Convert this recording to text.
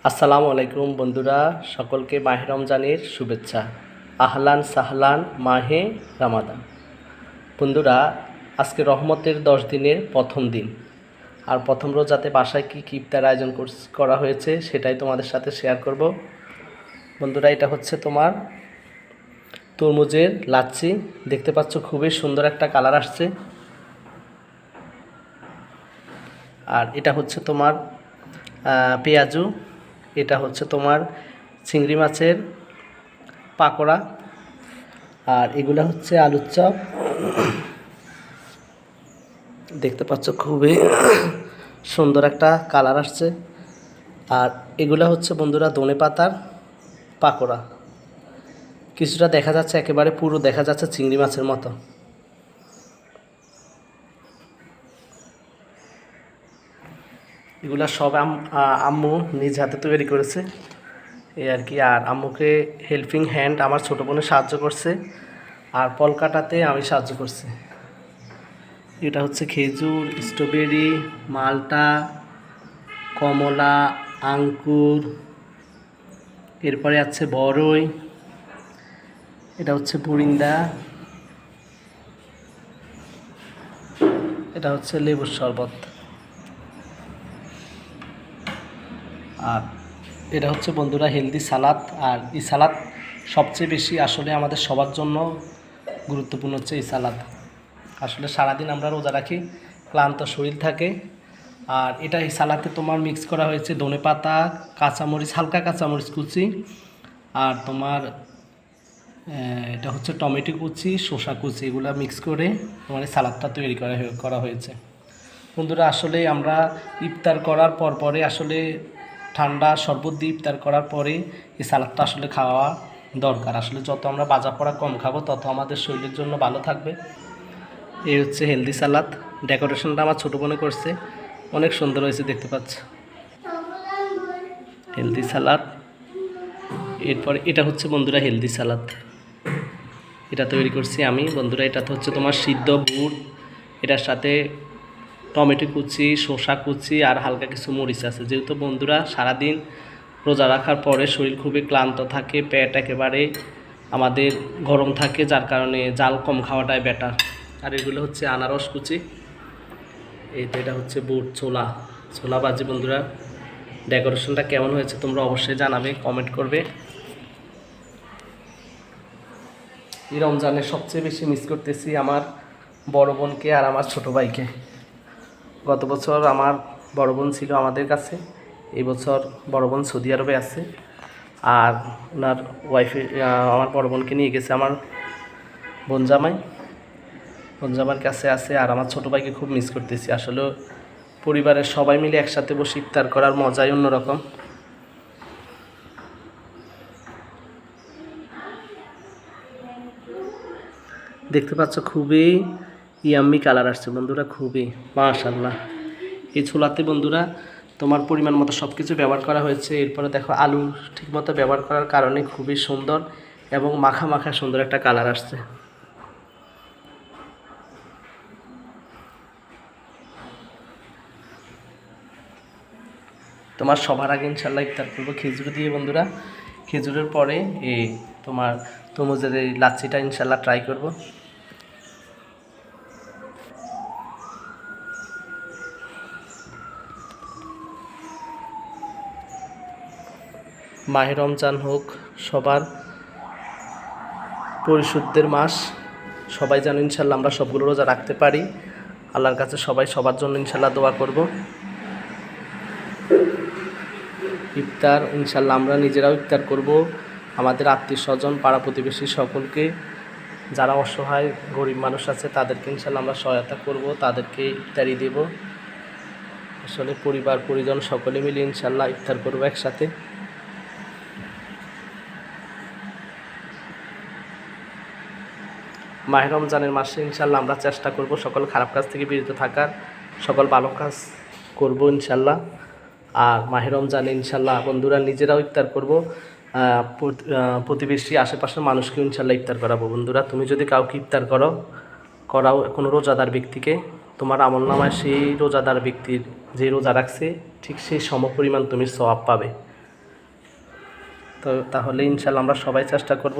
আসসালামু আলাইকুম বন্ধুরা, সকলকে মাহে রমজানের শুভেচ্ছা। আহলান সাহলান মাহে রামাদান। বন্ধুরা, আজকে রহমতের 10 দিনের প্রথম দিন, আর প্রথম রোজাতে বাসায় কী কী ইফতার আয়োজন করা হয়েছে সেটাই তোমাদের সাথে শেয়ার করব। বন্ধুরা, এটা হচ্ছে তোমার তরমুজের লাচ্ছি। দেখতে পাচ্ছ খুবই সুন্দর একটা কালার আসছে। আর এটা হচ্ছে তোমার পেঁয়াজু। এটা হচ্ছে তোমার চিংড়ি মাছের পাকোড়া। আর এগুলো হচ্ছে আলুর চপ। দেখতে পাচ্ছ খুবই সুন্দর একটা কালার আসছে। আর এগুলো হচ্ছে বন্ধুরা ধনে পাতার পাকোড়া। কিছুটা দেখা যাচ্ছে, একেবারে পুরো দেখা যাচ্ছে চিংড়ি মাছের মতো। এগুলা সব আম্মু নিজ হাতে তৈরি করেছে, এই আর কি। আর আম্মুকে হেল্পিং হ্যান্ড আমার ছোটো বোনে সাহায্য করছে, আর পলকাটাতে আমি সাহায্য করছি। এটা হচ্ছে খেজুর, স্ট্রবেরি, মালটা, কমলা, আঙ্কুর, এরপরে আছে বড়ই, এটা হচ্ছে পুরিন্দা, এটা হচ্ছে লেবুর শরবত, আর এটা হচ্ছে বন্ধুরা হেলদি সালাদ। আর এই সালাদ সবচেয়ে বেশি আসলে আমাদের সবার জন্য গুরুত্বপূর্ণ হচ্ছে এই সালাদ। আসলে সারাদিন আমরা রোজা রাখি, ক্লান্ত শরীর থাকে। আর এটা এই সালাদে তোমার মিক্স করা হয়েছে ধনে পাতা, কাঁচামরিচ, হালকা কাঁচামরিচ কুচি, আর তোমার এটা হচ্ছে টমেটো কুচি, শসা কুচি, এগুলো মিক্স করে তোমার এই সালাদটা তৈরি করা হয়েছে। বন্ধুরা, আসলে আমরা ইফতার করার পরে আসলে ঠান্ডা শরবত দিয়ে ইফতার করার পরে এই সালাদটা আসলে খাওয়া দরকার। আসলে যত আমরা বাজা পোড়া কম খাবো তত আমাদের শরীরের জন্য ভালো থাকবে। এই হচ্ছে হেলদি সালাদ। ডেকোরেশনটা আমার ছোটো বোনে করছে, অনেক সুন্দর হয়েছে, দেখতে পাচ্ছ। হেলদি সালাদ। এরপরে এটা হচ্ছে বন্ধুরা হেলদি সালাদ, এটা তৈরি করছি আমি। বন্ধুরা, এটা হচ্ছে তোমার সিদ্ধ বুট, এটার সাথে টমেটো কুচি, শসা কুচি, আর হালকা কিছু মরিচ আছে। যেহেতু বন্ধুরা সারাদিন রোজা রাখার পরে শরীর খুবই ক্লান্ত থাকে, পেট একেবারে আমাদের গরম থাকে, যার কারণে জাল কম খাওয়াটাই বেটার। আর এগুলো হচ্ছে আনারস কুচি। এই তো এটা হচ্ছে বুট ছোলা ভাজি। বন্ধুরা, ডেকোরেশনটা কেমন হয়েছে তোমরা অবশ্যই জানাবে, কমেন্ট করবে। এই রমজানে সবচেয়ে বেশি মিস করতেছি আমার বড় বোনকে আর আমার ছোট ভাইকে। গত বছর আমার বড় বোন ছিল আমাদের কাছে, এই বছর বড় বোন সৌদি আরবে আছে, আর ওনার ওয়াইফে আমার বড় বোনকে নিয়ে গেছে আমার বোনজামার কাছে আছে। আর আমার ছোটো ভাইকে খুব মিস করতেছি। আসলে পরিবারের সবাই মিলে একসাথে বসে ইফতার করার মজাই অন্যরকম। দেখতে পাচ্ছ খুবই ইয়াম্মি কালার আসছে বন্ধুরা, খুবই মাশাআল্লাহ। এই ছোলাতে বন্ধুরা তোমার পরিমাণ মতো সব কিছু ব্যবহার করা হয়েছে। এরপরে দেখো আলু ঠিকমতো ব্যবহার করার কারণে খুবই সুন্দর এবং মাখা মাখা সুন্দর একটা কালার আসছে। তোমার সবার আগে ইনশাল্লাহ ইফতার করবো খেজুর দিয়ে বন্ধুরা। খেজুরের পরে এই তোমার তরমুজের এই লাচ্ছিটা ইনশাল্লাহ ট্রাই করব। মাহে রমজান হোক সবার পরিশুদ্ধের মাস। সবাই যেন ইনশাল্লাহ আমরা সবগুলো রোজা রাখতে পারি। আল্লাহর কাছে সবাই সবার জন্য ইনশাল্লাহ দোয়া করব। ইফতার ইনশাল্লাহ আমরা নিজেরাও ইফতার করব, আমাদের আত্মীয় স্বজন, পাড়া প্রতিবেশী সকলকে, যারা অসহায় গরিব মানুষ আছে তাদেরকে ইনশাল্লাহ আমরা সহায়তা করব, তাদেরকে ইফতারি দেব। আসলে পরিবার পরিজন সকলে মিলে ইনশাল্লাহ ইফতার করব একসাথে। মাহে রমজানের মাসে ইনশাল্লাহ আমরা চেষ্টা করব সকল খারাপ কাজ থেকে বিরত থাকার, সকল ভালো কাজ করব ইনশাল্লাহ। আর মাহে রমজানে ইনশাল্লাহ বন্ধুরা নিজেরাও ইফতার করব, প্রতিবেশী আশেপাশের মানুষকেও ইনশাল্লাহ ইফতার করাবো। বন্ধুরা, তুমি যদি কাউকে ইফতার করাও কোনো রোজাদার ব্যক্তিকে, তোমার আমলনামায় সেই রোজাদার ব্যক্তির যে রোজা রাখছে ঠিক সেই সমপরিমাণ তুমি সওয়াব পাবে। তো তাহলে ইনশাল্লাহ আমরা সবাই চেষ্টা করব।